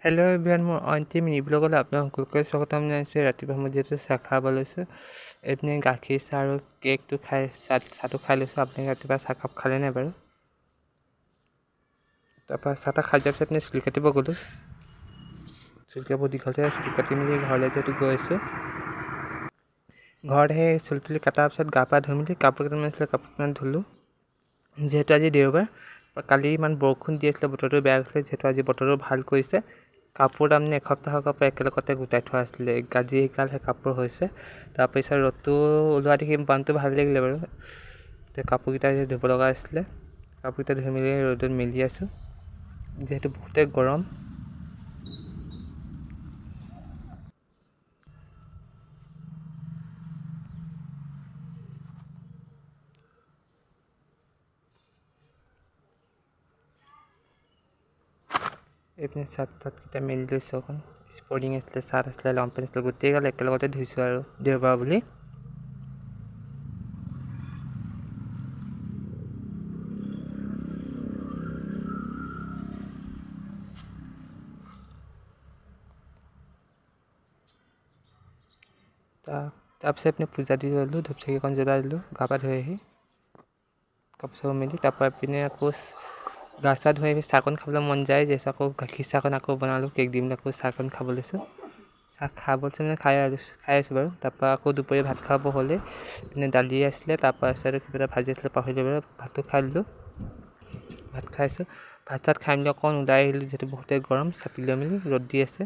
Hello' everyone, মোৰ অন্তিম mini ব্লগলৈ আপোনাক সকলোকে স্বাগতম জনাইছোঁ। ৰাতিপুৱা মই যিহেতু চাহ খাব লৈছোঁ, এইপিনে গাখীৰ চাহ আৰু কেকটো খাই চাহটো খাই লৈছোঁ। আপুনি ৰাতিপুৱা চাহকাপ খালে নাই বাৰু? তাৰপৰা চাহটা খাই যোৱাৰ পিছত চুলি কাটিব গ'লোঁ। চুলি বহুত দীঘলতে চুলি কাটি মেলি ঘৰলৈ যিহেতু গৈ আছোঁ। ঘৰত সেই চুলি তুলি কটাৰ পিছত গা পা ধুই মেলি কাপোৰ কেইটামান আছিলে, কাপোৰ কেইটামান ধুলোঁ। যিহেতু আজি দেওবাৰ, কালি ইমান বৰষুণ দি আছিলে, বতৰটো বেয়া আছিলে। যিহেতু আজি বতৰটো ভাল কৰিছে, কাপোৰ তাৰমানে এসপ্তাহৰ কাপোৰ একেলগতে গোটাই থোৱা আছিলে। গাজি এগালহে কাপোৰ হৈছে। তাৰপিছত ৰ'দটো ওলোৱা দেখি মনটো ভাল লাগিলে বাৰু। এতিয়া কাপোৰকেইটা ধুব লগা আছিলে, কাপোৰকেইটা ধুই মেলি ৰ'দত মেলি আছোঁ। যিহেতু বহুতে গৰম। এইপিনে চাৰ্টকেইটা মেলি লৈছোঁ। অকণ স্পৰ্টিং আছিলে, চাৰ্ট আছিলে, লং পেণ্ট আছিলে, গোটেইগাল একেলগতে ধুইছোঁ আৰু দেওবাৰ বুলি। তাৰপিছত এইপিনে পূজা দি ল'লোঁ, ধূপ চাকিখন জ্বলাই দিলোঁ, গা পা ধুই আহি কাপোৰ চাপোৰ মেলি। তাৰপৰা এইপিনে আকৌ গা চা ধুই আহি চাহকণ খাবলৈ মন যায়, যিহেতু আকৌ গাখীৰ চাহকণ আকৌ বনালোঁ, কেক দি মেলি আকৌ চাহকণ খাব লৈছোঁ। চাহ খাই আছোঁ বাৰু। তাৰপৰা আকৌ দুপৰীয়া ভাত খাব হ'লেই। এইপিনে দালি আছিলে, তাৰপিছত কিবা এটা ভাজি আছিলে, পাহৰিলোঁ বাৰু। ভাতটো খাই দিলোঁ, ভাত খাইছোঁ। ভাত চাত খাই মেলি অকণ ওলাই আহিলোঁ, যিহেতু বহুতেই গৰম, ছাতি লৈ মেলি ৰ'দ দি আছে।